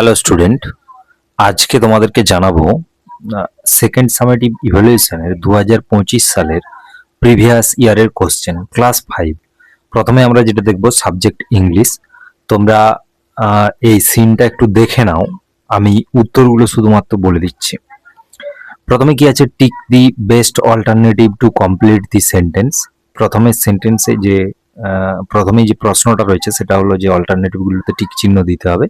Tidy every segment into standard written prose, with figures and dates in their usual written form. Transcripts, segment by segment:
Hello student, আজকে তোমাদেরকে জানাবো সেকেন্ড সামেটিভ ইভ্যালুয়েশনের 2025 সালের প্রিভিয়াস ইয়ারের কোশ্চেন ক্লাস 5। প্রথমে আমরা যেটা দেখব সাবজেক্ট ইংলিশ। তোমরা এই সিনটা একটু দেখে নাও, আমি উত্তরগুলো শুধুমাত্র বলে দিচ্ছি। প্রথমে কি আছে, tick the best alternative to complete the sentence. প্রথমে সেন্টেন্সে যে প্রথমেই যে প্রশ্নটা রয়েছে সেটা হলো যে অল্টারনেটিভগুলোতে টিক চিহ্ন দিতে হবে।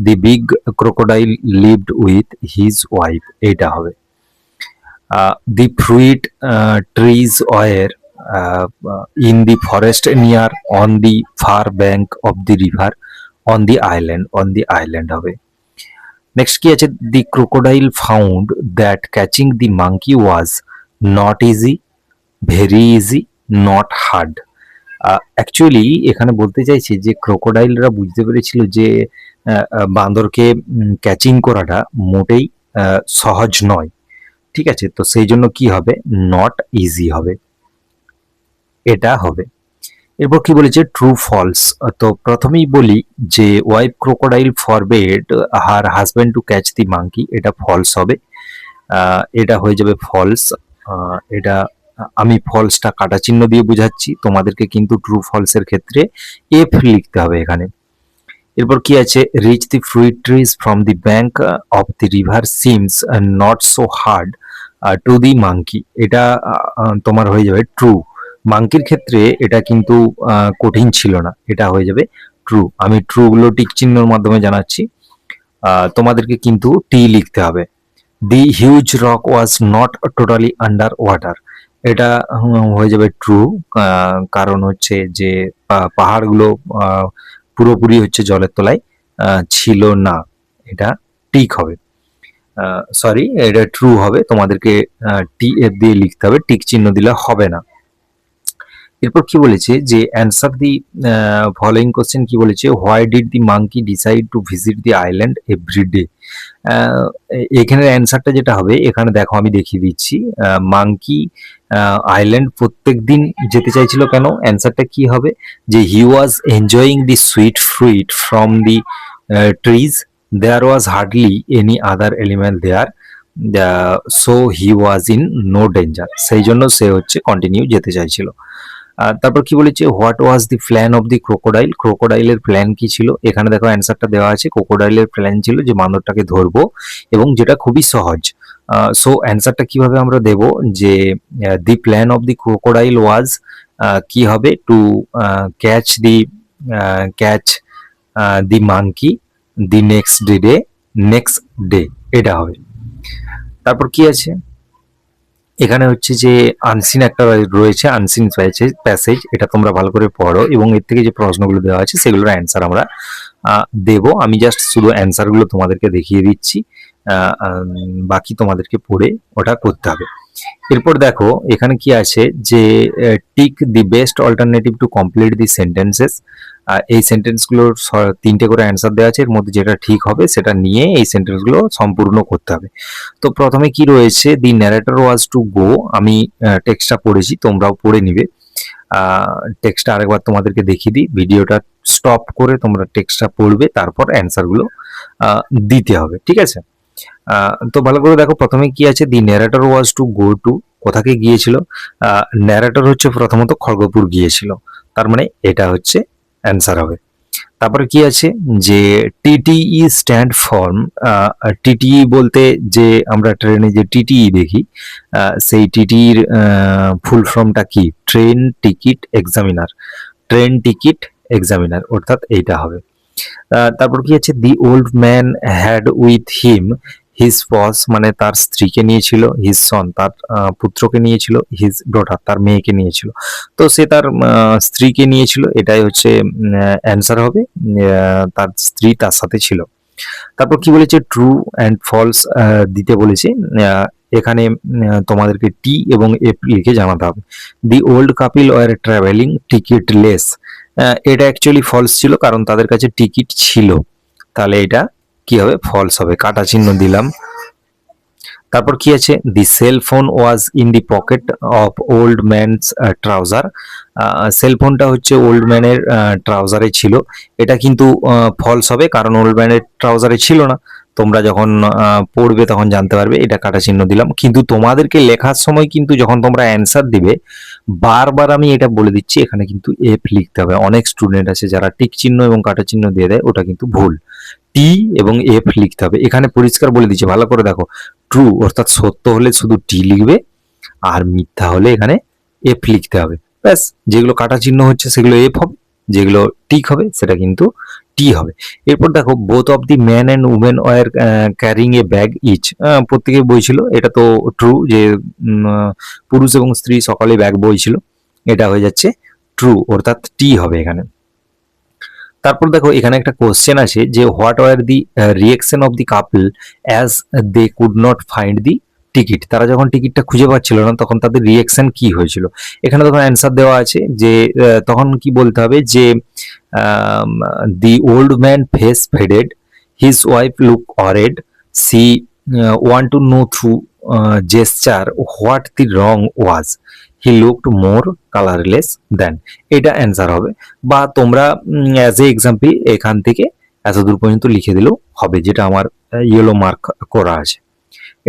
The big crocodile lived with his wife, এইটা হবে। The fruit trees were in the forest near on the far bank of the river on the island হবে। নেক্সট কি আছে, the crocodile found that catching the monkey was not easy, very easy, not hard. Actually এখানে বলতে চাইছি যে ক্রোকোডাইলরা বুঝতে পেরেছিল যে বান্দরকে ক্যাচিং করাটা মোটেই সহজ নয়। ঠিক আছে, তো সেই জন্য কি হবে, নট ইজি হবে, এটা হবে। এরপর কি বলেছে, ট্রু ফলস। তো প্রথমেই বলি যে wife crocodile forbade her husband to catch the monkey, এটা ফলস হবে। এটা হয়ে যাবে ফলস। এটা আমি ফলসটা কাটা চিহ্ন দিয়ে বুঝাচ্ছি, তোমাদেরকে কিন্তু ট্রু ফলসের ক্ষেত্রে এফ লিখতে হবে এখানে। এরপর কি আছে, rich the fruit trees from the bank of the river seems not so hard to the monkey, এটা তোমার হয়ে যাবে ট্রু। মাঙ্কির ক্ষেত্রে এটা কিন্তু কঠিন ছিল না, এটা হয়ে যাবে ট্রু। আমি ট্রু গুলো টিক চিহ্নের মাধ্যমে জানাচ্ছি, তোমাদেরকে কিন্তু টি লিখতে হবে। The huge rock was not totally under water, এটা হয়ে যাবে ট্রু, কারণ হচ্ছে যে পাহাড়গুলো পুরোপুরি হচ্ছে জলের তলায় ছিল না, এটা ঠিক হবে। সরি, এটা ট্রু হবে, তোমাদেরকে টি এফ দিয়ে লিখতে হবে, টিক চিহ্ন দিলে হবে না। এরপর কি বলেছে যে অ্যান্সার দি ফলোইং কোশ্চেন, কি বলেছে, why did the monkey decide to visit the island every day. এখানের অ্যান্সারটা যেটা হবে, এখানে দেখো আমি দেখিয়ে দিচ্ছি, মাঙ্কি আইল্যান্ড প্রত্যেক দিন যেতে চাইছিল কেন, অ্যান্সারটা কি হবে, যে he was enjoying the sweet fruit from the trees, there was hardly any other element there, so he was in no danger, সেই জন্য সে হচ্ছে কন্টিনিউ যেতে চাইছিল। তারপর কি বলেছে, what was the plan of the crocodile, ক্রোকোডাইলের প্ল্যান কি ছিল, এখানে দেখো অ্যান্সারটা দেওয়া আছে, ক্রোকোডাইলের প্ল্যান ছিল যে বান্দরটাকে ধরবো, এবং যেটা খুবই সহজ। সো অ্যান্সারটা কিভাবে আমরা দেব, যে the plan of the crocodile ওয়াজ কি হবে, to catch the monkey the next day, এটা হবে। তারপর কি আছে, এখানে হচ্ছে যে আনসিন একটা রয়েছে, আনসিন প্যাসেজ, এটা তোমরা ভালো করে পড়ো এবং এর থেকে যে প্রশ্নগুলো দেওয়া আছে সেগুলোর অ্যান্সার আমরা দেব। আমি জাস্ট শুধু অ্যান্সারগুলো তোমাদেরকে দেখিয়ে দিচ্ছি, বাকি তোমাদেরকে পড়ে ওটা করতে হবে। এরপর দেখো এখানে কি আছে, যে tick the best alternative to complete the sentences. এই সেন্টেন্সগুলোর 3টে করে অ্যান্সার দেওয়া আছে, এর মধ্যে যেটা ঠিক হবে সেটা নিয়ে এই সেন্টেন্সগুলো সম্পূর্ণ করতে হবে। তো প্রথমে কি রয়েছে, দি ন্যারেটর ওয়াজ টু গো, আমি টেক্সটটা পড়েছি, তোমরাও পড়ে নিবে। টেক্সটটা আরেকবার তোমাদেরকে দেখিয়ে দিই, ভিডিওটা স্টপ করে তোমরা টেক্সটটা পড়বে, তারপর অ্যান্সারগুলো দিতে হবে, ঠিক আছে। তো ভালো করে দেখো, প্রথমে কি আছে, the narrator was to go to, কোথাকে গিয়েছিল, ন্যারেটর হচ্ছে প্রথমত খড়গপুর গিয়েছিল, তার মানে এটা হচ্ছে অ্যান্সার হবে। তারপরে কি আছে, যে টিটিই স্ট্যান্ড ফর্ম, টিটিই বলতে যে আমরা ট্রেনে যে টিটিই দেখি, সেই টিটির ফুল ফর্মটা কি, ট্রেন টিকিট এক্সামিনার, অর্থাৎ এইটা হবে। তারপর কি আছে, দি old man had with him his boss, মানে তার স্ত্রীকে নিয়েছিল, হিজ সন তার পুত্রকে নিয়েছিল, হিজ ডটার তার মেয়েকে নিয়েছিল, তো সে তার স্ত্রীকে নিয়েছিল, এটাই হচ্ছে অ্যান্সার হবে, তার স্ত্রী তার সাথে ছিল। তারপর কি বলেছে, ট্রু অ্যান্ড ফলস দিতে বলেছে, এখানে তোমাদেরকে টি এবং এফ লিখে জানাতে হবে। The old couple were travelling ticketless, এটা অ্যাকচুয়ালি ফলস ছিল, কারণ তাদের কাছে টিকিট ছিল, তাহলে এটা কি হবে, ফলস হবে, কাটা চিহ্ন দিলাম। তারপর কি আছে, the cell phone was in the pocket of old man's trouser. Cell ফোনটা হচ্ছে ওল্ড ম্যানের ট্রাউজারে ছিল। এটা কিন্তু ফলস হবে, কারণ ওল্ড ম্যানের ট্রাউজারে ছিল না। তোমরা যখন পড়বে তখন জানতে পারবে, এটা কাটা চিহ্ন দিলাম। কিন্তু তোমাদেরকে লেখার সময় কিন্তু যখন তোমরা অ্যান্সার দিবে, বারবার আমি এটা বলে দিচ্ছি, এখানে কিন্তু এফ লিখতে হবে। অনেক স্টুডেন্ট আছে যারা টিক চিহ্ন এবং কাটা চিহ্ন দিয়ে দেয়, ওটা কিন্তু ভুল। টি এবং এফ লিখতে হবে। এখানে পরিষ্কার বলে দিচ্ছে, ভালো করে দেখো। ট্রু অর্থাৎ সত্য হলে শুধু টি লিখবে, আর মিথ্যা হলে এখানে এফ লিখতে হবে। ব্যাস, যেগুলো কাটা চিহ্ন হচ্ছে সেগুলো এফ হবে, যেগুলো টিক হবে সেটা কিন্তু টি হবে। এরপর দেখো, both of the man and women were carrying a bag each. প্রত্যেকের বই ছিল, এটা তো ট্রু যে পুরুষ এবং স্ত্রী সকলে ব্যাগ বই ছিল, এটা হয়ে যাচ্ছে ট্রু অর্থাৎ টি হবে এখানে। তারপর দেখো এখানে একটা কোশ্চেন আছে যে what were the reaction of the couple as they could not find the ticket. তারা যখন টিকিটটা খুঁজে পাচ্ছিল না তখন তাদের রিয়েকশন কি হয়েছিল। এখানে তখন অ্যান্সার দেওয়া আছে যে তখন কি বলতে হবে যে the old man face faded, his wife look worried, she want to know through gesture what the wrong was, he looked more colourless than. এটা অ্যান্সার হবে। বা তোমরা অ্যাজ এ এক্সাম্পল এখান থেকে এতদূর পর্যন্ত লিখে দিলেও হবে, যেটা আমার ইয়েলো মার্ক করা আছে।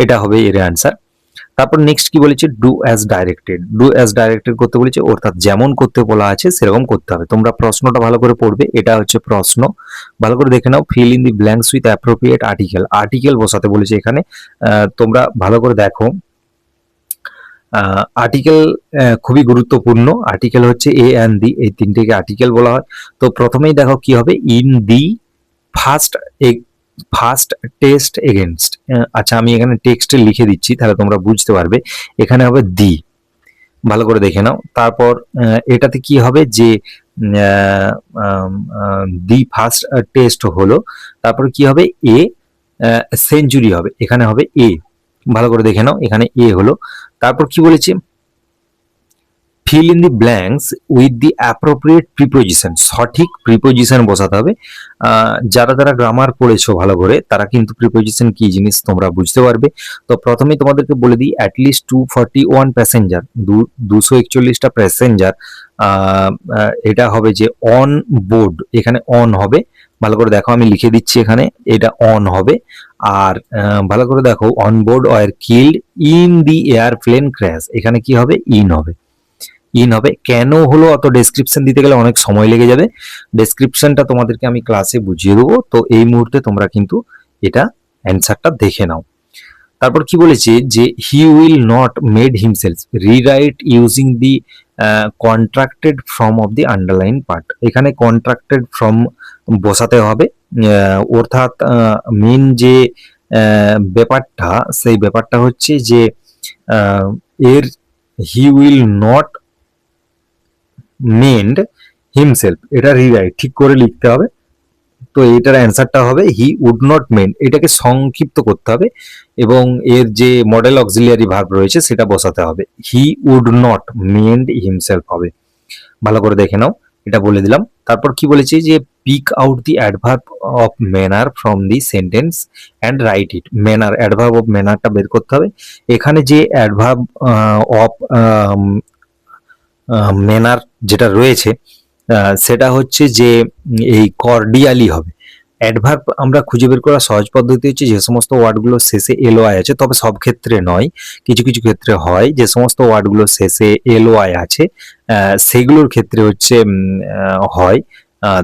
এটা হবে এর অ্যান্সার। তারপর নেক্সট কি বলেছে, do as directed. Do as directed করতে বলেছে, অর্থাৎ যেমন করতে বলা আছে সেরকম করতে হবে। তোমরা প্রশ্নটা ভালো করে পড়বে, এটা হচ্ছে প্রশ্ন, ভালো করে দেখে নাও। Fill in the blanks with appropriate article. Article বসাতে বলেছে এখানে, তোমরা ভালো করে দেখো। আর্টিকেল খুবই গুরুত্বপূর্ণ। আর্টিকেল হচ্ছে এ অ্যান্ড দি, এই তিনটেকে আর্টিকেল বলা হয়। তো প্রথমেই দেখো কি হবে, in the first first test against. আচ্ছা, আমি এখানে টেক্সটে লিখে দিচ্ছি তাহলে তোমরা বুঝতে পারবে। এখানে হবে দি, ভালো করে দেখে নাও। তারপর এটাতে কি হবে যে দি ফার্স্ট টেস্ট হলো, তারপর কি হবে এ সেঞ্চুরি হবে, এখানে হবে এ, ভালো করে দেখে নাও। এখানে এ হলো। তারপর কি বলেছে, feel in the blanks with the appropriate preposition. সঠিক প্রিপোজিশন বসাতে হবে। যারা যারা গ্রামার পড়েছো ভালো করে তারা কিন্তু প্রিপোজিশন কি জিনিস তোমরা বুঝতে পারবে। তো প্রথমেই তোমাদেরকে বলে দিই, অ্যাটলিস্ট 241 প্যাসেঞ্জার, 241টা প্যাসেঞ্জার, এটা হবে যে অন বোর্ড, এখানে অন হবে। ভালো করে দেখো, আমি লিখে দিচ্ছি এখানে, এটা অন হবে। আর ভালো করে দেখো, on board were killed in the airplane crash, এখানে কি হবে, ইন হবে। ইন হবে। কেন হলো অত ডেসক্রিপশন দিতে গেলে অনেক সময় লেগে যাবে, ডেসক্রিপশনটা তোমাদেরকে আমি ক্লাসে বুঝিয়ে দেবো। তো এই মুহূর্তে তোমরা কিন্তু এটা অ্যান্সারটা দেখে নাও। তারপর কি বলেছে যে he will not made himself rewrite using the contracted form of the underline part. এখানে কন্ট্রাক্টেড ফর্ম বসাতে হবে, অর্থাৎ মেন যে ব্যাপারটা, সেই ব্যাপারটা হচ্ছে যে এর he will not mend himself, এটা রিরাইট ঠিক করে লিখতে হবে। তো এটার অ্যান্সারটা হবে হি উড নট মেন্ড, এটাকে সংক্ষিপ্ত করতে হবে এবং এর যে মডেল অক্সিলিয়ারি ভার্ব রয়েছে সেটা বসাতে হবে। He would not mend himself হবে। ভালো করে দেখে নাও, এটা বলে দিলাম। তারপর কি বলেছি যে pick out the adverb of manner from the sentence and write it. Manner, adverb of ম্যানারটা বের করতে হবে। এখানে যে অ্যাডভার্ব অফ ম্যানার যেটা রয়েছে সেটা হচ্ছে যে এই কর্ডিয়ালি হবে। অ্যাডভার্ব আমরা খুঁজে বের করা সহজ পদ্ধতি হচ্ছে যে সমস্ত ওয়ার্ডগুলো শেষে এলওআই আছে, তবে সব ক্ষেত্রে নয়, কিছু কিছু ক্ষেত্রে হয়। যে সমস্ত ওয়ার্ডগুলো শেষে এলওআই আছে সেগুলোর ক্ষেত্রে হচ্ছে হয়।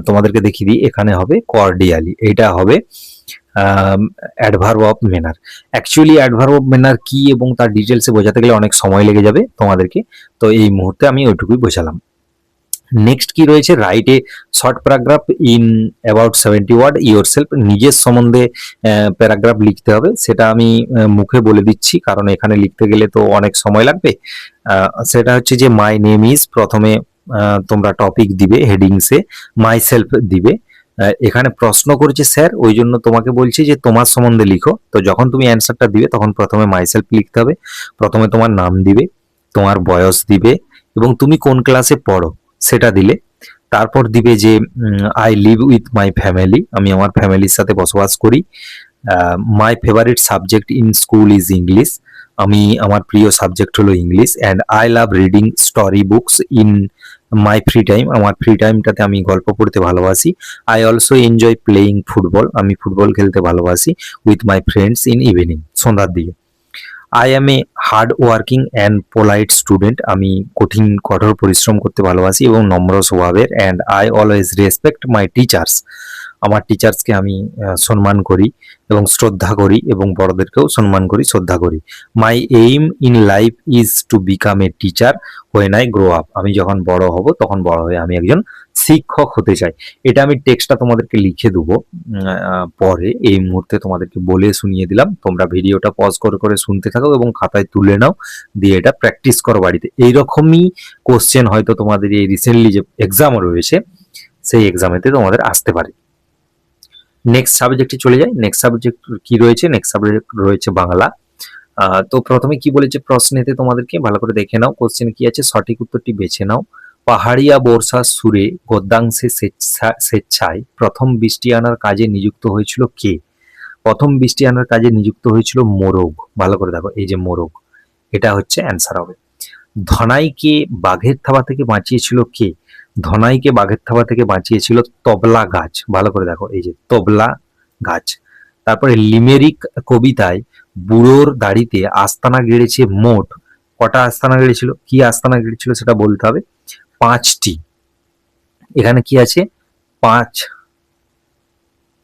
তোমাদেরকে দেখিয়ে দিই, এখানে হবে কর্ডিয়ালি, এটা হবে adverb of manner. Actually adverb of manner কি এবং তার ডিটেলসে বোঝাতে গেলে অনেক সময় লেগে যাবে তোমাদেরকে, তো এই মুহূর্তে আমি ওইটুকুই বোঝালাম। নেক্সট কি রয়েছে, write a short paragraph in about 70 word yourself. নিজের সম্বন্ধে প্যারাগ্রাফ লিখতে হবে, সেটা আমি মুখে বলে দিচ্ছি কারণ এখানে লিখতে গেলে তো অনেক সময় লাগবে। সেটা হচ্ছে যে মাই নেম ইজ, প্রথমে তোমরা টপিক দিবে, হেডিংসে মাই সেলফ দিবে। এখানে প্রশ্ন করেছে স্যার, ওই জন্য তোমাকে বলছি যে তোমার সম্বন্ধে লিখো। তো যখন তুমি অ্যান্সারটা দিবে তখন প্রথমে মাই সেলফ লিখতে হবে। প্রথমে তোমার নাম দিবে, তোমার বয়স দিবে এবং তুমি কোন ক্লাসে পড়ো সেটা দিলে। তারপর দিবে যে I live with my family, আমি আমার ফ্যামিলির সাথে বসবাস করি। My favourite subject in school is English. আমি আমার প্রিয় সাবজেক্ট হলো English. And I love reading story books in my free time. আমার ফ্রি টাইমটাতে আমি গল্প পড়তে ভালোবাসি। I also enjoy playing football. আমি ফুটবল খেলতে ভালোবাসি with my friends in evening, সন্ধ্যার দিকে। I am A hard working and polite student. আমি কঠোর পরিশ্রম করতে ভালোবাসি এবং নম্র স্বভাবের। And I always respect my teachers. আমার টিচার্সকে আমি সম্মান করি এবং শ্রদ্ধা করি, এবং বড়দেরকেও সম্মান করি, শ্রদ্ধা করি। My aim in life is to become a teacher when I grow up. আমি যখন বড় হব তখন বড় হয়ে আমি একজন শিক্ষক হতে চাই। এটা আমি টেক্সটটা তোমাদেরকে লিখে দেবো পরে। এই মুহূর্তে তোমাদেরকে বলে শুনিয়ে দিলাম, তোমরা ভিডিওটা পজ করে করে শুনতে থাকো এবং খাতায় তুলে নাও, দিয়ে এটা প্র্যাকটিস করো বাড়িতে। এইরকমই কোশ্চেন হয়তো তোমাদের এই রিসেন্টলি যে এক্সাম রয়েছে সেই এক্সামেতে তোমাদের আসতে পারে। নেক্সট সাবজেক্টে চলে যাই। নেক্সট সাবজেক্ট কি রয়েছে? নেক্সট সাবজেক্ট রয়েছে বাংলা। তো প্রথমে কি বলেছে প্রশ্নেতে তোমাদেরকে ভালো করে দেখে নাও। কোশ্চেন কি আছে, সঠিক উত্তরটি বেছে নাও। পাহাড়িয়া বর্ষার সুরে গদ্যাংশে স্বেচ্ছায় প্রথম বৃষ্টি আনার কাজে নিযুক্ত হয়েছিল কে? প্রথম বৃষ্টি আনার কাজে নিযুক্ত হয়েছিল মোরগ। ভালো করে দেখো, এই যে মোরগ, এটা হচ্ছে অ্যান্সার হবে। ধনাইকে বাঘের থাবা থেকে বাঁচিয়েছিল কে? ধনাইকে বাঘের থাবা থেকে বাঁচিয়েছিল তবলা গাছ। ভালো করে দেখো, এই যে তবলা গাছ। তারপরে লিমেরিক কবিতায় বুড়োর দাড়িতে আস্তানা গেড়েছে মোট কটা আস্তানা গেড়েছিল? কি আস্তানা গেড়েছিল সেটা বলতে হবে। 5টি। এখানে কি আছে? 5।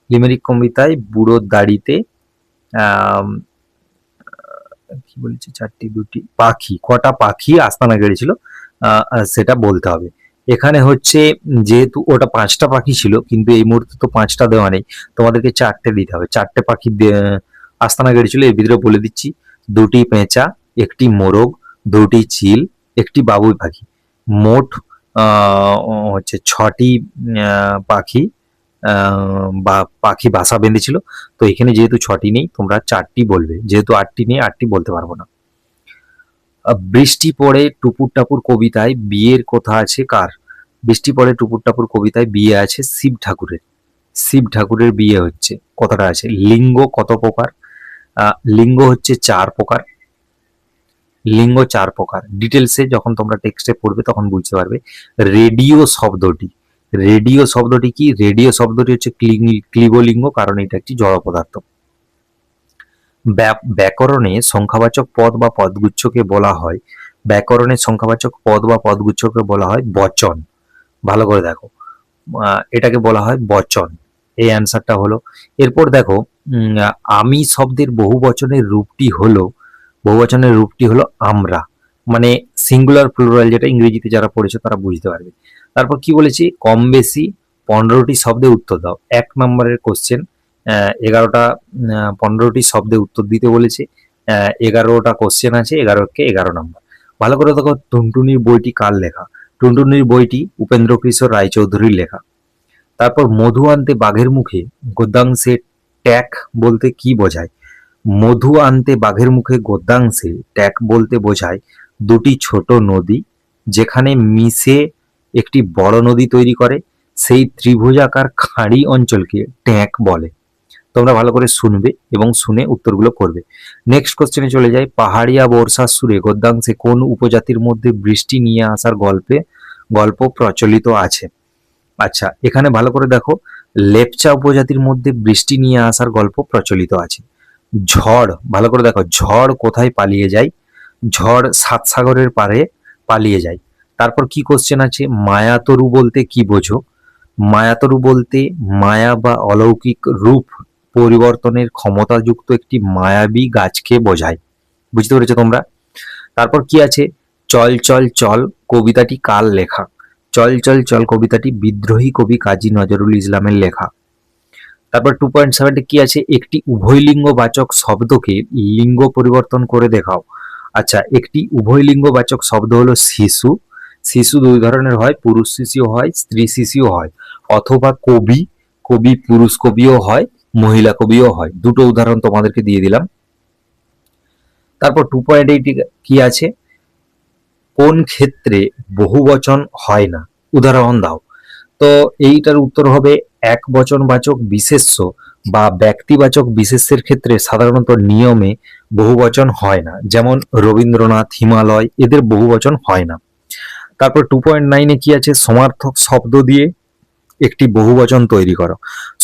লিমেরিক কবিতায় বুড়োর দাড়িতে কি বলেছে, 4টি 2টি পাখি, কটা পাখি আস্তানা গেড়েছিল সেটা বলতে হবে। এখানে হচ্ছে যেহেতু ওটা 5টা পাখি ছিল, কিন্তু এই মুহূর্তে তো 5টা দেওয়া নেই, তোমাদেরকে 4টে দিতে হবে। 4টে পাখি আস্তানা গেড়েছিল, এর ভিতরে বলে দিচ্ছি। 2টি পেঁচা, 1টি মোরগ, 2টি চিল, 1টি বাবুই পাখি। মোট হচ্ছে 6টি পাখি বা পাখি বাসা বেঁধেছিল। তো এখানে যেহেতু 6টি নেই, তোমরা 4টি বলবে, যেহেতু 8টি নেই 8টি বলতে পারবো না। বৃষ্টি পড়ে টুপুর টাপুর কবিতায় বিয়ের কথা আছে কার? বৃষ্টি পড়ে টুপুর টাপুর কবিতায় বিয়ে আছে শিব ঠাকুরের। শিব ঠাকুরের বিয়ে হচ্ছে, কথাটা আছে। লিঙ্গ কত প্রকার? লিঙ্গ হচ্ছে 4 প্রকার। লিঙ্গ 4 প্রকার। ডিটেলসে যখন তোমরা টেক্সটে পড়বে তখন বুঝতে পারবে। রেডিও শব্দটি, রেডিও শব্দটি কি? রেডিও শব্দটি হচ্ছে ক্লিবলিঙ্গ, কারণ এটা একটি জড় পদার্থ। ব্যাকরণে সংখ্যাবাচক পদ বা পদগুচ্ছকে বলা হয়, ব্যাকরণে সংখ্যাবাচক পদ বা পদগুচ্ছকে বলা হয় বচন। ভালো করে দেখো, এটাকে বলা হয় বচন। এই অ্যান্সারটা হলো। এরপর দেখো, আমি শব্দের বহুবচনের রূপটি হলো, বহুবচনের রূপটি হলো আমরা, মানে সিঙ্গুলার প্লুরাল, যেটা ইংরেজিতে যারা পড়েছে তারা বুঝতে পারবে। তারপর কি বলেছি? কম বেশি 15টি শব্দে উত্তর দাও। 1 নম্বরের কোশ্চেন। 11টা 15টি শব্দে উত্তর দিতে বলেছে। 11টা কোশ্চেন আছে, 11কে 11 নম্বর। ভালো করে দেখো, টুনটুনির বইটি কার লেখা? টুনটুনির বইটি উপেন্দ্র কিশোর রায়চৌধুরীর লেখা। তারপর মধু আনতে বাঘের মুখে গদ্যাংশে ট্যাক বলতে কি বোঝায়? মধু আনতে বাঘের মুখে গদ্যাংশে ট্যাক বলতে বোঝায় 2টি ছোট নদী যেখানে মিশে একটি বড় নদী তৈরি করে, সেই ত্রিভুজাকার খাঁড়ি অঞ্চলকে ট্যাক বলে। তোমরা ভালো করে শুনবে এবং শুনে উত্তরগুলো করবে। নেক্সট কোশ্চেনে চলে যাই। পাহাড়িয়া বর্ষার সুরে গদ্যাংশে কোন উপজাতির মধ্যে বৃষ্টি নিয়ে আসার গল্প প্রচলিত আছে? আচ্ছা, এখানে ভালো করে দেখো, লেপচা উপজাতির মধ্যে বৃষ্টি নিয়ে আসার গল্প প্রচলিত আছে। ঝড়, ভালো করে দেখো, ঝড় কোথায় পালিয়ে যায়? ঝড় 7 সাগরের পারে পালিয়ে যায়। তারপর কি কোশ্চেন আছে? মায়াতরু বলতে কি বোঝো? মায়াতরু বলতে মায়া বা অলৌকিক রূপ পরিবর্তনের ক্ষমতাযুক্ত একটি মায়াবী গাছকে বোঝায়। বুঝতে পেরেছো তোমরা? তারপর কি আছে? চল চল চল কবিতাটি কার লেখা? চল চল চল কবিতাটি বিদ্রোহী কবি কাজী নজরুল ইসলামের লেখা। তারপর 2.7 কি আছে? একটি উভয়লিঙ্গবাচক শব্দকে লিঙ্গ পরিবর্তন করে দেখাও। আচ্ছা, একটি উভয়লিঙ্গবাচক শব্দ হলো শিশু। শিশু 2 ধরনের হয়, পুরুষ শিশুও হয়, স্ত্রী শিশুও হয়। অথবা কবি, কবি পুরুষ কবিও হয়, মহিলা কবিও হয়। 2টো উদাহরণ তোমাদেরকে দিয়ে দিলাম। তারপর 2.8 কি আছে? কোন ক্ষেত্রে বহুবচন হয় না? উদাহরণ দাও। তো এইটার উত্তর হবে এক বচনবাচক বিশেষ্য বা ব্যক্তিবাচক বিশেষ্যের ক্ষেত্রে সাধারণত নিয়মে বহুবচন হয় না, যেমন রবীন্দ্রনাথ, হিমালয়, এদের বহুবচন হয় না। তারপর 2.9-এ কি আছে, সমার্থক শব্দ দিয়ে একটি বহুবচন তৈরি করো।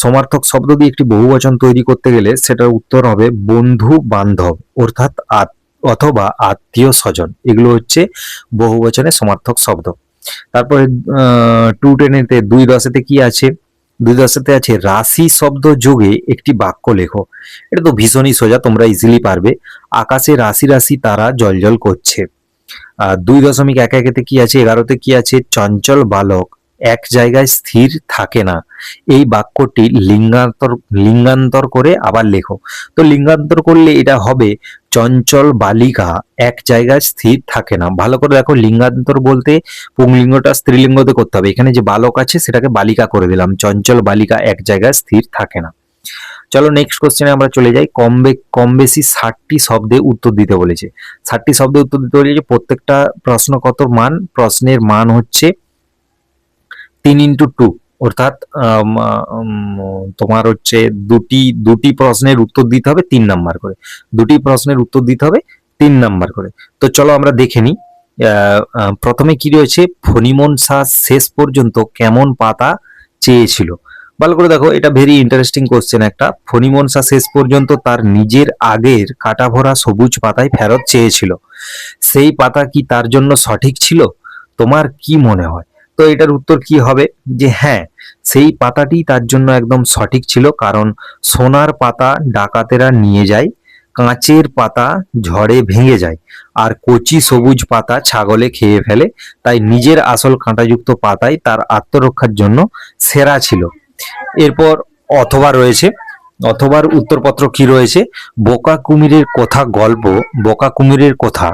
সমার্থক শব্দ দিয়ে একটি বহুবচন তৈরি করতে গেলে সেটার উত্তর হবে বন্ধু বান্ধব, অর্থাৎ অথবা আত্মীয় স্বজন, এগুলো হচ্ছে বহুবচনের সমার্থক শব্দ। তারপরে 2.10-এতে 2.10-এতে কি আছে, 2.10-এতে আছে রাশি শব্দ যোগে একটি বাক্য লেখো। এটা তো ভীষণই সোজা, তোমরা ইজিলি পারবে। আকাশে রাশি রাশি তারা জলজল করছে। 2.11-এতে কি আছে, 11-তে কি আছে, চঞ্চল বালক এক জায়গায় স্থির থাকে না। এই বাক্যটি লিঙ্গান্তর করে আবার লেখো। তো লিঙ্গান্তর করলে এটা হবে চঞ্চল বালিকা এক জায়গায় স্থির থাকে না। ভালো করে দেখো, লিঙ্গান্তর বলতে পুংলিঙ্গটা স্ত্রীলিঙ্গতে করতে হবে। এখানে যে বালক আছে সেটাকে বালিকা করে দিলাম, চঞ্চল বালিকা এক জায়গায় স্থির থাকে না। চলো নেক্সট কোশ্চেনে আমরা চলে যাই। কম বেশি 60টি শব্দে উত্তর দিতে বলেছে। 60টি শব্দে উত্তর দিতে বলেছে। প্রত্যেকটা প্রশ্ন কত মান, প্রশ্নের মান হচ্ছে 3x2, অর্থাৎ তোমার হচ্ছে দুটি প্রশ্নের উত্তর দিতে হবে 3 নাম্বার করে, দুটি প্রশ্নের উত্তর দিতে হবে 3 নাম্বার করে। তো চলো আমরা দেখে নিই। প্রথমে কি রয়েছে, ফণিমন শাহ শেষ পর্যন্ত কেমন পাতা চেয়েছিল। ভালো করে দেখো, এটা ভেরি ইন্টারেস্টিং কোশ্চেন একটা। ফণিমন শাহ শেষ পর্যন্ত তার নিজের আগের কাটাভরা সবুজ পাতায় ফেরত চেয়েছিল। সেই পাতা কি তার জন্য সঠিক ছিল? তোমার কি মনে হয়? তো এটার উত্তর কি হবে, যে হ্যাঁ, সেই পাতাটি তার জন্য একদম সঠিক ছিল, কারণ সোনার পাতা ডাকাতেরা নিয়ে যায়, কাঁচের পাতা ঝড়ে ভেঙে যায়, আর কচি সবুজ পাতা ছাগলে খেয়ে ফেলে, তাই নিজের আসল কাঁটাযুক্ত পাতাই তার আত্মরক্ষার জন্য সেরা ছিল। এরপর অথবা রয়েছে, অথবার উত্তরপত্র কি রয়েছে, বোকা কুমিরের কথা গল্প, বোকা কুমিরের কথা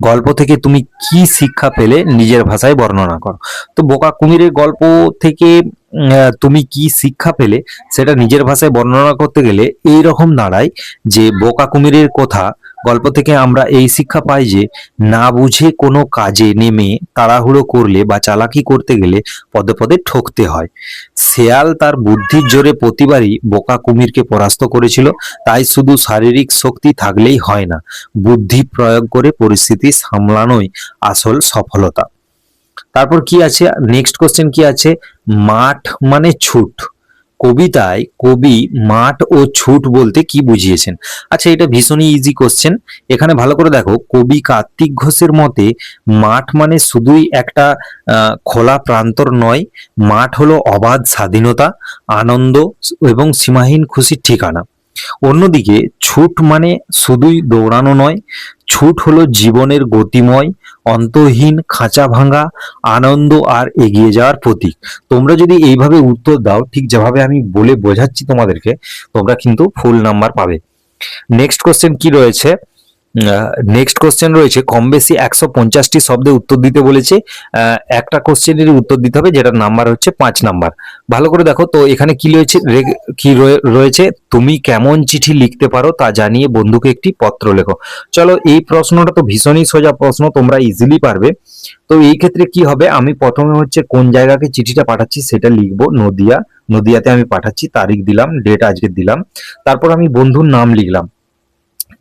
গল্প থেকে তুমি কি শিক্ষা পেলে নিজের ভাষায় বর্ণনা করো। তো বোকা কুমিরের গল্প থেকে তুমি কি শিক্ষা পেলে সেটা নিজের ভাষায় বর্ণনা করতে গেলে এই রকম দাঁড়ায় যে, বোকা কুমিরের কথা গল্প থেকে আমরা এই শিক্ষা পাই যে, না বুঝে কোনো কাজে নেমে তাড়াহুড়ো করলে বা চালাকি করতে গেলে পদে পদে ঠকতে হয়। শেয়াল তার বুদ্ধির জোরে প্রতিবারই বোকা কুমিরকে পরাস্ত করেছিল, তাই শুধু শারীরিক শক্তি থাকলেই হয় না, বুদ্ধি প্রয়োগ করে পরিস্থিতি সামলানোই আসল সফলতা। তারপর কি আছে, নেক্সট কোশ্চেন কি আছে, মাঠ মানে ছুট। কবিতায় কবি মাঠ ও ছুট বলতে কি বুঝিয়েছেন? আচ্ছা, এটা ভীষণই ইজি কোশ্চেন। এখানে ভালো করে দেখো, কবি কার্তিক ঘোষের মতে মাঠ মানে শুধুই একটা খোলা প্রান্তর নয়, মাঠ হলো অবাধ স্বাধীনতা, আনন্দ এবং সীমাহীন খুশির ঠিকানা। অন্যদিকে ছুট মানে শুধুই দৌড়ানো নয়, ছুট হলো জীবনের গতিময়, অন্তহীন, খাঁচা ভাঙা আনন্দ আর এগিয়ে যাওয়ার প্রতীক। তোমরা যদি এইভাবে উত্তর দাও, ঠিক যেভাবে আমি বলে বোঝাচ্ছি তোমাদেরকে, তোমরা কিন্তু ফুল নাম্বার পাবে। নেক্সট কোশ্চেন কি রয়েছে, নেক্সট কোশ্চেন রয়েছে, কম বেশি 150টি শব্দে উত্তর দিতে বলেছে। একটা কোশ্চেনেরই উত্তর দিতে হবে, যেটার নাম্বার হচ্ছে 5 নাম্বার। ভালো করে দেখো তো, এখানে কি রয়েছে, রয়েছে, তুমি কেমন চিঠি লিখতে পারো তা জানিয়ে বন্ধুকে একটি পত্র লেখো। চলো, এই প্রশ্নটা তো ভীষণই সোজা প্রশ্ন, তোমরা ইজিলি পারবে। তো এই ক্ষেত্রে কি হবে, আমি প্রথমে হচ্ছে কোন জায়গাকে চিঠিটা পাঠাচ্ছি সেটা লিখবো, নদিয়া, নদিয়াতে আমি পাঠাচ্ছি, তারিখ দিলাম, ডেট আজকে দিলাম, তারপর আমি বন্ধুর নাম লিখলাম,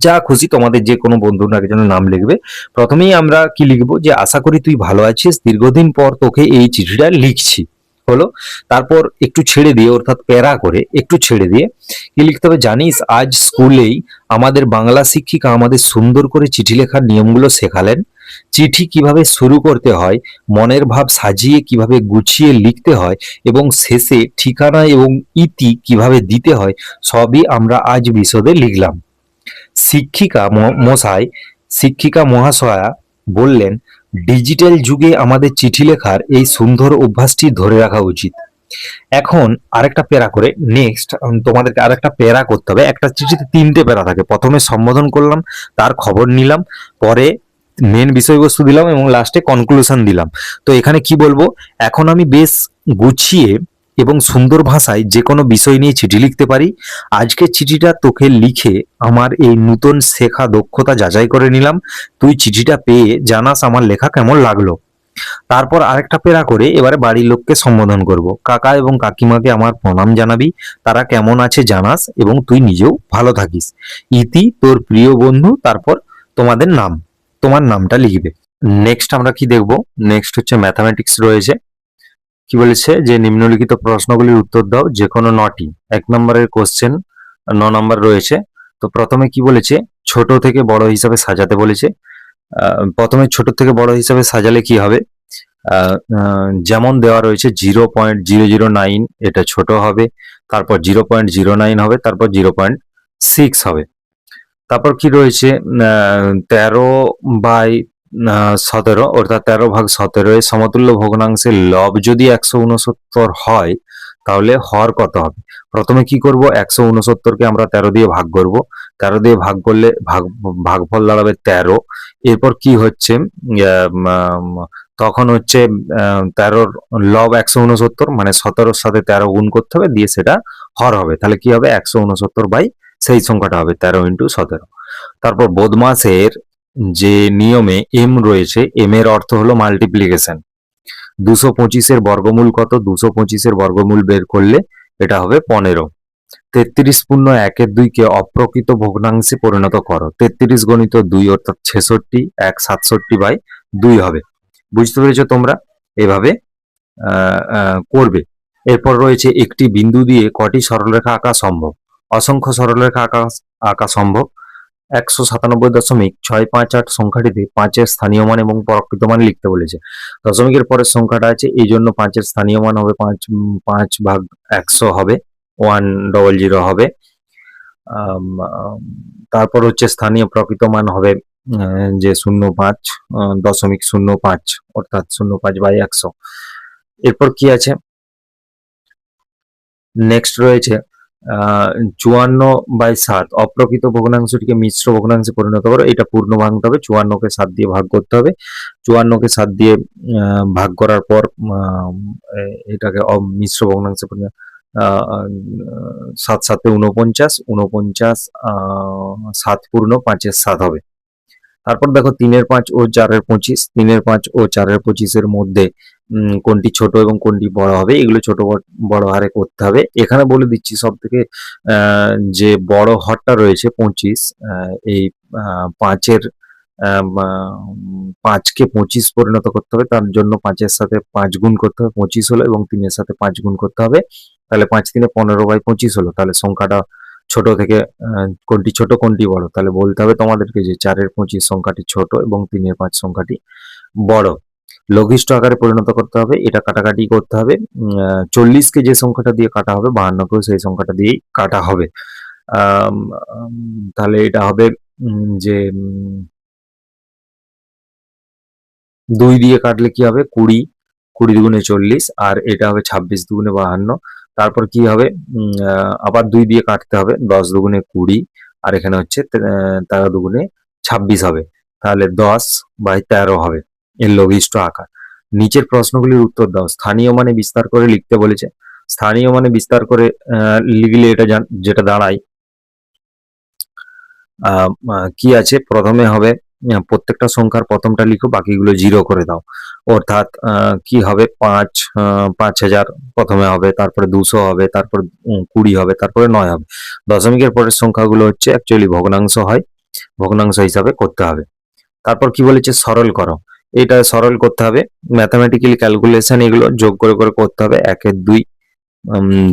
যা খুশি তোমাদের যে কোনো বন্ধুর একজনের নাম লিখবে। প্রথমেই আমরা কি লিখবো, যে আশা করি তুই ভালো আছিস, দীর্ঘদিন পর তোকে এই চিঠিটা লিখছি, হলো। তারপর একটু ছেড়ে দিয়ে, অর্থাৎ প্যারা করে একটু ছেড়ে দিয়ে কি লিখতে হবে, জানিস আজ স্কুলেই আমাদের বাংলা শিক্ষিকা আমাদের সুন্দর করে চিঠি লেখার নিয়মগুলো শেখালেন। চিঠি কিভাবে শুরু করতে হয়, মনের ভাব সাজিয়ে কিভাবে গুছিয়ে লিখতে হয়, এবং শেষে ঠিকানা এবং ইতি কিভাবে দিতে হয়, সবই আমরা আজ বিশদে লিখলাম। শিক্ষিকা মহাশয়া বললেন, ডিজিটাল যুগে আমাদের চিঠি লেখার এই সুন্দর অভ্যাসটি ধরে রাখা উচিত। এখন আরেকটা প্যারা করে, নেক্সট তোমাদেরকে আরেকটা প্যারা করতে হবে। একটা চিঠিতে 3টে প্যারা থাকে, প্রথমে সম্বোধন করলাম, তার খবর নিলাম, পরে মেন বিষয়বস্তু দিলাম, এবং লাস্টে কনক্লুশন দিলাম। তো এখানে কি বলবো, এখন আমি বেশ গুছিয়ে এবং সুন্দর ভাষায় যে কোনো বিষয় নিয়ে চিঠি লিখতে পারি। আজকে চিঠিটা তোকে লিখে আমার এই নতুন শেখা দক্ষতা যাচাই করে নিলাম। তুই চিঠিটা পেয়ে জানাস আমার লেখা কেমন লাগলো। তারপর আরেকটা পেরা করে এবারে বাড়ির লোককে সম্বোধন করব। কাকা এবং কাকিমাকে আমার প্রণাম জানাবি, তারা কেমন আছে জানাস এবং তুই নিজেও ভালো থাকিস। ইতি তোর প্রিয় বন্ধু, তারপর তোমাদের নাম, তোমার নামটা লিখবে। নেক্সট আমরা কি দেখব? নেক্সট হচ্ছে ম্যাথামেটিক্স রয়েছে। কি বলেছে যে নিম্নলিখিত প্রশ্নগুলির উত্তর দাও যে কোনো 9টি। 1 নম্বরের কোশ্চেন, 9 নম্বর রয়েছে। তো প্রথমে কি বলেছে, ছোট থেকে বড় হিসাবে সাজাতে বলেছে। প্রথমে ছোট থেকে বড় হিসাবে সাজালে কি হবে, যেমন দেওয়া রয়েছে 0.009, এটা ছোট হবে, তারপর 0.09 হবে, তারপর 0.6 হবে। তারপর কি রয়েছে, 13/17 অর্থাৎ 13/17 এর সমতুল্য ভগ্নাংশের লব যদি 169 হয় তাহলে হর কত হবে? প্রথমে কি করব, 169কে আমরা 13 দিয়ে ভাগ করব। 13 দিয়ে ভাগ করলে ভাগফল দাঁড়াবে 13। এরপর কি হচ্ছে, তখন হচ্ছে 13র লব 169, মানে 17-র সাথে 13 গুণ করতে হবে, দিয়ে সেটা হর হবে। তাহলে কি হবে, 169 বাই সেই সংখ্যাটা হবে 13 ইন্টু 17। তারপর বদমাসের যে নিয়মে এম রয়েছে, এম এর অর্থ হলো মাল্টিপ্লিকেশন। 225-এর বর্গমূল কত? 225-এর বর্গমূল বের করলে এটা হবে 15। 33 পূর্ণ 1/2 অপ্রকৃত ভগ্নাংশে পরিণত করো। 33 গণিত 2 অর্থাৎ 66, 1/67/2 হবে। বুঝতে পেরেছো তোমরা? এভাবে করবে। এরপর রয়েছে একটি বিন্দু দিয়ে কটি সরলরেখা আঁকা সম্ভব? অসংখ্য সরলরেখা আঁকা সম্ভব। 197.658 সংখ্যাটিতে 5-এর স্থানীয় মান এবং প্রকৃত মান লিখতে বলেছে। দশমিকের পরের সংখ্যাটা আছে, এই জন্য 5-এর স্থানীয় মান হবে 5/100 হবে, 100 হবে। তারপর হচ্ছে স্থানীয় প্রকৃত মান হবে যে 0.5 অর্থাৎ 0.5/100। এরপর কি আছে, নেক্সট রয়েছে 54/7 অপ্রকৃত ভগ্নাংশটিকে মিশ্র ভগ্নাংশে পরিণত করো। এটা পূর্ণ ভাঙতে হবে, 54কে 7 দিয়ে ভাগ করতে হবে। 54কে 7 দিয়ে ভাগ করার পর এটাকে মিশ্র ভগ্নাংশে পরিণত, 7 7 49, 7 পূর্ণ 5-এর 7 হবে। তারপর দেখো 3-5 ও 4-25, 3-5 ও 4-25-এর মধ্যে কোনটি ছোট এবং কোনটি বড় হবে, এগুলো ছোট বড় হারে করতে হবে। এখানে বলে দিচ্ছি সব থেকে যে বড় হরটা রয়েছে 25, এই 5-এর 5কে 25 পরিণত করতে হবে, তার জন্য 5-এর সাথে 5 গুণ করতে হবে, 25 হলো, এবং 3-এর সাথে 5 গুণ করতে হবে, তাহলে 5 3 15/25 হলো। তাহলে সংখ্যাটা ছোট থেকে কোনটি ছোট কোনটি বড়, তাহলে বলতে হবে তোমাদেরকে যে 4-25 সংখ্যাটি ছোট এবং 3-5 সংখ্যাটি বড়। লঘিষ্ঠ আকারে পরিণত করতে হবে, এটা কাটাকাটি করতে হবে। 40কে যে সংখ্যাটা দিয়ে কাটা হবে, 52কেও সেই সংখ্যাটা দিয়েই কাটা হবে। তাহলে এটা হবে যে 2 দিয়ে কাটলে কি হবে, 20, 20 দুগুণে 40, আর এটা হবে 26 দুগুণে 52। তারপর কি হবে, আবার 2 দিয়ে কাটতে হবে, 10 দুগুণে 20, আর এখানে হচ্ছে 13 দুগুণে 26 হবে, তাহলে 10/13 হবে এর লঘিষ্ঠ আকার। নিচের প্রশ্নগুলির উত্তর দাও। স্থানীয় মানে বিস্তার করে লিখতে বলেছে। স্থানীয় মানে বিস্তার করে লিখলে এটা যেটা দাঁড়ায়, কি আছে, প্রথমে হবে প্রত্যেকটা সংখ্যার প্রথমটা লিখো, বাকিগুলো 0 করে দাও। অর্থাৎ কি হবে, 5000 প্রথমে হবে, তারপরে 200 হবে, তারপর 20 হবে, তারপরে 9 হবে। দশমিকের পরের সংখ্যাগুলো হচ্ছে অ্যাকচুয়ালি ভগ্নাংশ হয়, ভগ্নাংশ হিসাবে করতে হবে। তারপর কি বলেছে, সরল করো। এটা সরল করতে হবে, ম্যাথামেটিক্যালি ক্যালকুলেশন এগুলো যোগ করে করে করতে হবে। 1-এর 2,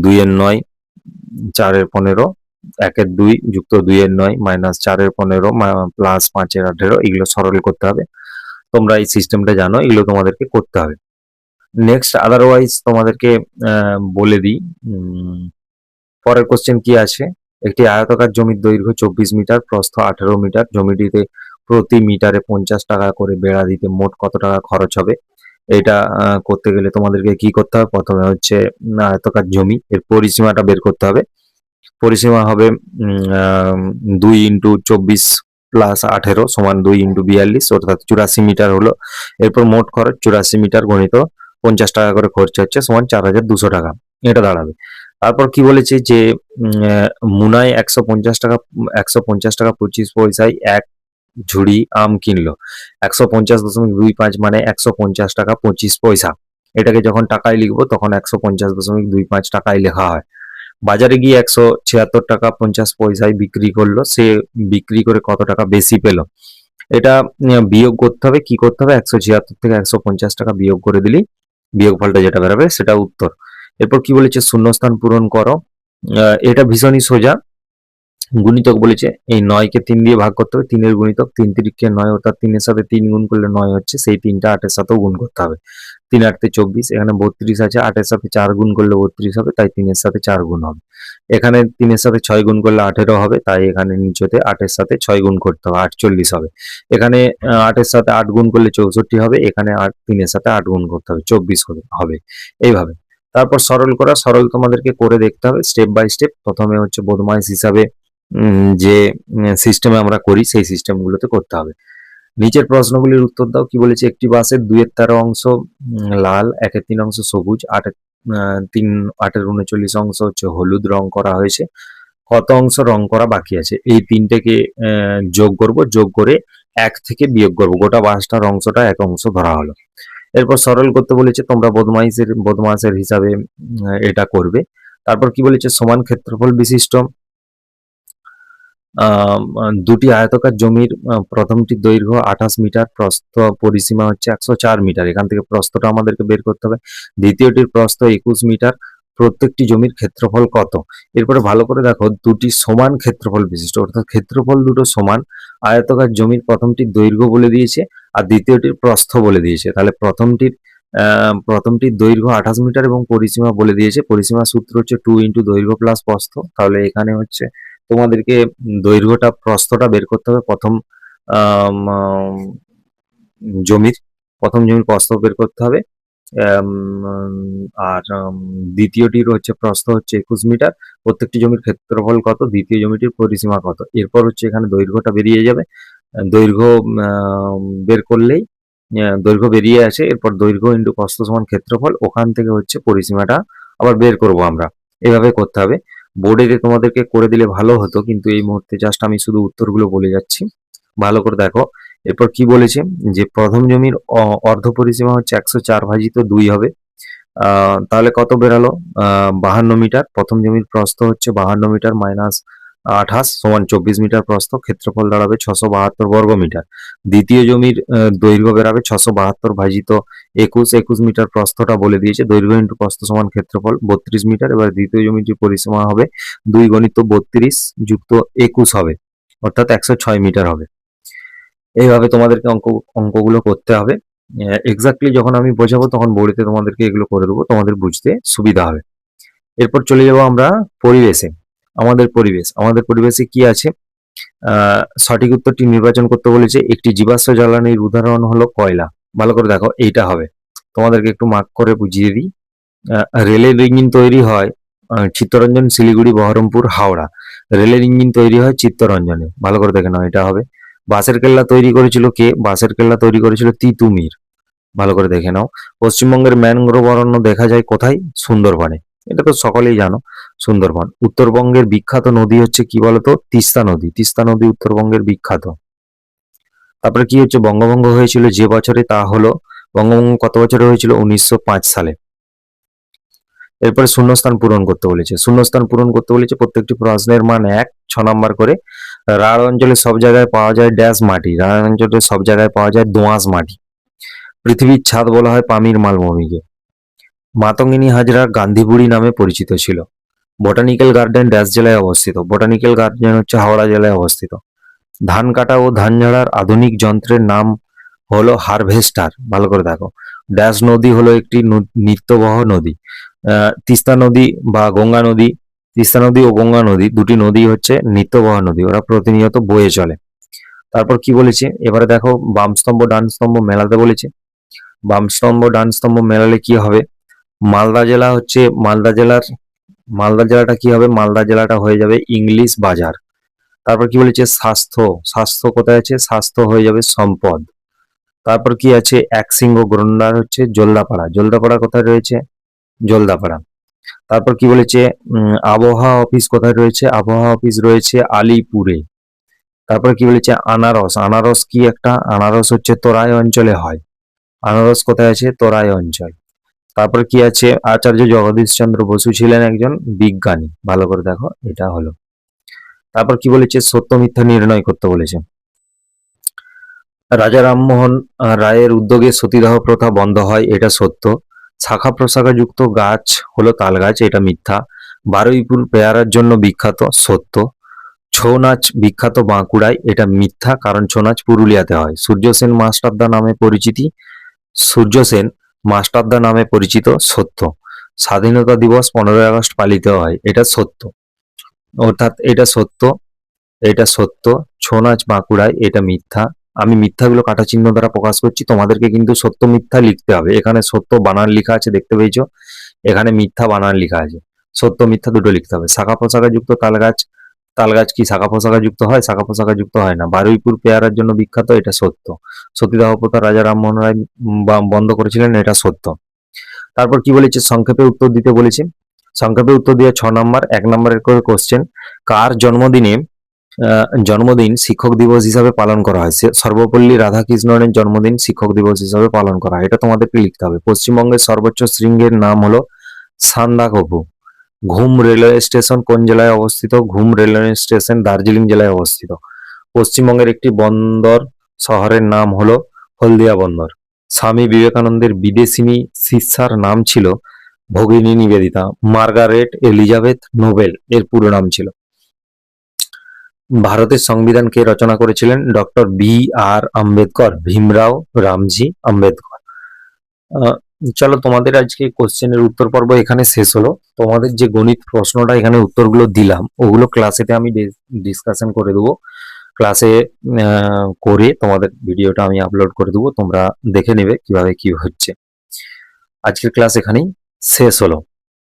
2-এর 9, 4-এর 15, 1-এর 2 যুক্ত 2-এর 9 মাইনাস 4-এর 15 প্লাস 5-এর 18, এগুলো সরল করতে হবে। তোমরা এই সিস্টেমটা জানো, এগুলো তোমাদেরকে করতে হবে। নেক্সট আদারওয়াইজ তোমাদেরকে বলে দিই, পরের কোশ্চেন কি আছে, একটি আয়তাকার জমির দৈর্ঘ্য 24 মিটার, প্রস্থ 18 মিটার, জমিটিতে প্রতি মিটারে 50 টাকা করে বেড়া দিতে মোট কত টাকা খরচ হবে? এটা করতে গেলে তোমাদেরকে কি করতে হবে, প্রথমে হচ্ছে আয়তাকার জমি, এর পরিসীমাটা বের করতে হবে। পরিসীমা হবে 2 ইন্টু 24 প্লাস 18 সমান 2 ইন্টু 42, অর্থাৎ 84 মিটার হলো। এরপর মোট খরচ 84 মিটার গণিত 50 টাকা করে খরচা হচ্ছে, সমান 4200 টাকা এটা দাঁড়াবে। তারপর কি বলেছে যে মুনায় 150 টাকা 25 পয়সায় 1 ঝুড়ি আম কিনলো, 150.25 মানে 150 টাকা 25 পয়সা। এটাকে যখন টাকায় লিখবো তখন 150.25 টাকায় লেখা হয়। বাজারে গিয়ে 176 টাকা 50 পয়সায় বিক্রি করলো, সে বিক্রি করে কত টাকা বেশি পেল, এটা বিয়োগ করতে হবে। কি করতে হবে, 176 থেকে 150 টাকা বিয়োগ করে দিলেই বিয়োগফলটা যেটা বেরোবে সেটা উত্তর। এরপর কি বলেছে, শূন্যস্থান পূরণ করো। এটা ভীষণই সোজা। গুণিতক বলেছে, এই 9 কে 3 দিয়ে ভাগ করতে হবে, 3-এর গুণিতক 3 3 9, অর্থাৎ 3-এর সাথে 3 গুণ করলে 9 হচ্ছে, সেই 3টা 8-এর সাথেও গুণ করতে হবে। 3 8 24, এখানে 32 আছে, 8-এর সাথে 4 গুণ করলে 32 হবে, তাই 3-এর সাথে 4 গুণ হবে। এখানে 3-এর সাথে 6 গুণ করলে 18 হবে, তাই এখানে নিচেতে 8-এর সাথে 6 গুণ করতে হবে, 48 হবে। এখানে 8-এর সাথে 8 গুণ করলে 64 হবে, এখানে 3-এর সাথে 8 গুণ করতে হবে, 24 হবে এইভাবে। তারপর সরল করা, সরল তোমাদেরকে করে দেখতে হবে স্টেপ বাই স্টেপ। প্রথমে হচ্ছে বদমাইশ হিসাবে যে সিস্টেমে আমরা করি সেই সিস্টেমগুলোতে করতে হবে। নিচের প্রশ্নগুলির উত্তর দাও। কি বলেছে, একটি বাসের 2/13 অংশ লাল, 1/3 অংশ সবুজ, 8-এর 39 অংশ হচ্ছে হলুদ রং করা হয়েছে, কত অংশ রং করা বাকি আছে? এই তিনটেকে যোগ করব, যোগ করে 1 থেকে বিয়োগ করব, গোটা বাসটার অংশটা এক অংশ ধরা হলো। এরপর সরল করতে বলেছে, তোমরা বদমাসের হিসাবে এটা করবে। তারপর কি বলেছে, সমান ক্ষেত্রফল বিশিষ্ট দুটি আয়তাকার জমির প্রথমটির দৈর্ঘ্য 28 মিটার, প্রস্থ পরিসীমা হচ্ছে 104 মিটার, এখান থেকে প্রস্থটা আমাদেরকে বের করতে হবে। দ্বিতীয়টির প্রস্থ 21 মিটার, প্রত্যেকটি জমির ক্ষেত্রফল কত? এরপরে ভালো করে দেখো, দুটি সমান ক্ষেত্রফল বিশিষ্ট, অর্থাৎ ক্ষেত্রফল দুটো সমান আয়তাকার জমির প্রথমটির দৈর্ঘ্য বলে দিয়েছে আর দ্বিতীয়টির প্রস্থ বলে দিয়েছে। তাহলে প্রথমটির দৈর্ঘ্য 28 মিটার এবং পরিসীমা বলে দিয়েছে। পরিসীমার সূত্র হচ্ছে 2 ইন্টু দৈর্ঘ্য প্লাস প্রস্থ। তাহলে এখানে হচ্ছে তোমাদেরকে দৈর্ঘ্যটা প্রস্থটা বের করতে হবে। আম, আম, জমির প্রথম জমির প্রস্থ বের করতে হবে। আম, আর দ্বিতীয়টির হচ্ছে প্রস্থ হচ্ছে 21 মিটার, প্রত্যেকটি জমির ক্ষেত্রফল কত, দ্বিতীয় জমিটির পরিসীমা কত। এরপর হচ্ছে এখানে দৈর্ঘ্যটা বেরিয়ে যাবে। দৈর্ঘ্য বের করলেই দৈর্ঘ্য বেরিয়ে আসে, এরপর দৈর্ঘ্য ইন্টু প্রস্থ সমান ক্ষেত্রফল, ওখান থেকে হচ্ছে পরিসীমাটা আবার বের করব আমরা। এভাবে করতে হবে। বোর্ডে তোমাদেরকে করে দিলে ভালো হতো, কিন্তু এই মুহূর্তে জাস্ট আমি শুধু উত্তরগুলো বলে যাচ্ছি, ভালো করে দেখো। এরপর কি বলেছে, যে প্রথম জমির অর্ধ পরিসীমা হচ্ছে 104/2 হবে। তাহলে কত বেরালো, 52 মিটার। প্রথম জমির প্রস্থ হচ্ছে 52 মিটার মাইনাস 28 সমান 24 মিটার প্রস্থ, ক্ষেত্রফল দাঁড়াবে 672 বর্গ মিটার। দ্বিতীয় জমির দৈর্ঘ্য বেরাবে 672/21 মিটার, প্রস্থটা বলে দিয়েছে, দৈর্ঘ্য ইন্টু প্রস্থ সমান ক্ষেত্রফল 32 মিটার। এবার দ্বিতীয় জমিটির পরিসীমা হবে 2 গণিত 32 যুক্ত 21 হবে, অর্থাৎ 106 মিটার হবে। এইভাবে তোমাদেরকে অঙ্কগুলো করতে হবে। এক্স্যাক্টলি যখন আমি বোঝাবো তখন বোর্ডেতে তোমাদেরকে এগুলো করে দেবো, তোমাদের বুঝতে সুবিধা হবে। এরপর চলে যাবো আমরা পরিবেশে। আমাদের পরিবেশে কি আছে, সঠিক উত্তরটি নির্বাচন করতে বলেছে। একটি জীবাশ্ম জ্বালানির উদাহরণ হলো কয়লা। ভালো করে দেখো, এইটা হবে। তোমাদেরকে একটু মার্ক করে বুঝিয়ে দিই। রেলের ইঞ্জিন তৈরি হয় চিত্তরঞ্জন, শিলিগুড়ি, বহরমপুর, হাওড়া। রেলের ইঞ্জিন তৈরি হয় চিত্তরঞ্জনে, ভালো করে দেখে নাও, এটা হবে। বাঁশের কেল্লা তৈরি করেছিল কে? বাঁশের কেল্লা তৈরি করেছিল তিতুমির, ভালো করে দেখে নাও। পশ্চিমবঙ্গের ম্যানগ্রোভ অরণ্য দেখা যায় কোথায়? সুন্দরবনে, এটা তো সকলেই জানো, সুন্দরবন। উত্তরবঙ্গের বিখ্যাত নদী হচ্ছে কি বলতো? তিস্তা নদী। তিস্তা নদী উত্তরবঙ্গের বিখ্যাত। তারপরে কি হচ্ছে, বঙ্গভঙ্গ হয়েছিল যে বছরে, তা হলো, বঙ্গভঙ্গ কত বছরে হয়েছিল? 1905 সালে। এরপরে শূন্যস্থান পূরণ করতে বলেছে। প্রত্যেকটি প্রশ্নের মান 1, 6 নাম্বার করে। রাঢ় অঞ্চলে সব জায়গায় পাওয়া যায় ড্যাশ মাটি। রাঢ় অঞ্চলে সব জায়গায় পাওয়া যায় দোআঁশ মাটি। পৃথিবীর ছাদ বলা হয় পামির মালভূমিকে। মাতঙ্গিনী হাজরা গান্ধীবুড়ি নামে পরিচিত ছিল। বোটানিক্যাল গার্ডেন ড্যাশ জেলায় অবস্থিত। বোটানিক্যাল গার্ডেন হচ্ছে হাওড়া জেলায় অবস্থিত। ধান কাটা ও ধান ঝাড়ার আধুনিক যন্ত্রের নাম হলো হারভেস্টার, ভালো করে দেখো। ড্যাশ নদী হলো একটি নিত্যবহ নদী। তিস্তা নদী বা গঙ্গা নদী, তিস্তা নদী ও গঙ্গা নদী দুটি নদী হচ্ছে নিত্যবহ নদী, ওরা প্রতিনিয়ত বয়ে চলে। তারপর কি বলেছে, এবারে দেখো, বাম স্তম্ভ ডান স্তম্ভ মেলাতে বলেছে। বাম স্তম্ভ ডান স্তম্ভ মেলালে কি হবে? মালদা জেলা হচ্ছে, মালদা জেলাটা কি হবে? মালদা জেলাটা হয়ে যাবে ইংলিশ বাজার। তারপর কি বলেছে, স্বাস্থ্য, স্বাস্থ্য কোথায় আছে? স্বাস্থ্য হয়ে যাবে সম্পদ। তারপর কি আছে, একশৃঙ্গ গন্ডার হচ্ছে জলদাপাড়া। জলদাপাড়া কোথায় রয়েছে? জলদাপাড়া। তারপর কি বলেছে, আবহাওয়া অফিস কোথায় রয়েছে? আবহাওয়া অফিস রয়েছে আলিপুরে। তারপরে কি বলেছে আনারস, আনারস কি একটা, আনারস হচ্ছে তোরাই অঞ্চলে হয়। আনারস কোথায় আছে? তোরাই অঞ্চল। তারপর কি আছে, আচার্য জগদীশ চন্দ্র বসু ছিলেন একজন বিজ্ঞানী, ভালো করে দেখো এটা হলো। তারপর কি বলেছে, সত্য মিথ্যা নির্ণয় করতে বলেছে। রাজা রামমোহন রায়ের উদ্যোগে সতীদাহ প্রথা বন্ধ হয়, এটা সত্য। শাখা প্রশাখা যুক্ত গাছ হলো তাল গাছ, এটা মিথ্যা। বারুইপুর পেয়ারার জন্য বিখ্যাত, সত্য। ছৌ নাচ বিখ্যাত বাঁকুড়ায়, এটা মিথ্যা, কারণ ছৌ নাচ পুরুলিয়াতে হয়। সূর্যসেন মাস্টারদা নামে পরিচিতি, সূর্যসেন মাস্টারদা নামে পরিচিত, সত্য। স্বাধীনতা দিবস 15ই আগস্ট পালিত হয়, এটা সত্য, অর্থাৎ এটা সত্য, এটা সত্য। ছৌ নাচ বাঁকুড়ায়, এটা মিথ্যা। আমি মিথ্যাগুলো কাটা চিহ্ন দ্বারা প্রকাশ করছি, তোমাদেরকে কিন্তু সত্য মিথ্যা লিখতে হবে। এখানে সত্য বানান লেখা আছে, দেখতে পেয়েছো, এখানে মিথ্যা বানান লেখা আছে, সত্য মিথ্যা দুটো লিখতে হবে। শাখা প্রশাখা যুক্ত তাল গাছ, তাল গাছ কি শাখা প্রশাখা যুক্ত হয়? শাখা প্রশাখা যুক্ত হয় না। বারুইপুর পেয়ারার জন্য বিখ্যাত, এটা সত্য। সতীদাহ প্রথা রাজা রামমোহন রায় বন্ধ করেছিলেন, এটা সত্য। তারপর কি বলেছে, সংক্ষেপে উত্তর দিতে বলেছে। সংক্ষেপে উত্তর দিয়ে 6 নম্বর, 1 নম্বরের করে কোশ্চেন, কার জন্মদিন শিক্ষক দিবস হিসাবে পালন করা হয়? সর্বপল্লী রাধাকৃষ্ণনের জন্মদিন শিক্ষক দিবস হিসাবে পালন করা হয়, এটা তোমাদেরকে লিখতে হবে। পশ্চিমবঙ্গের সর্বোচ্চ শৃঙ্গের নাম হলো সান্দাকফু। ঘুম রেলওয়ে স্টেশন কোন জেলায় অবস্থিত? ঘুম রেলওয়ে স্টেশন দার্জিলিং জেলায় অবস্থিত। পশ্চিমবঙ্গের একটি বন্দর শহরের নাম হলো হলদিয়া বন্দর। স্বামী বিবেকানন্দের বিদেশিনী শিষ্যার নাম ছিল ভগিনী নিবেদিতা। মার্গারেট এলিজাবেথ নোবেল এর পুরো নাম ছিল। ভারতের সংবিধান কে রচনা করেছিলেন? Doctor B.R. আম্বেদকর, ভীমরাও রামজি আম্বেদকর। আহ, চলো, তোমাদের আজকে কোশ্চেনের উত্তর পর্ব এখানে শেষ হলো। তোমাদের যে গণিত প্রশ্নটা এখানে উত্তরগুলো দিলাম, ওগুলো ক্লাসেতে আমি ডিসকাশন করে দেবো। ক্লাসে করে তোমাদের ভিডিওটা আমি আপলোড করে দেবো, তোমরা দেখে নেবে কিভাবে কি হচ্ছে। আজকের ক্লাস এখানেই শেষ হলো।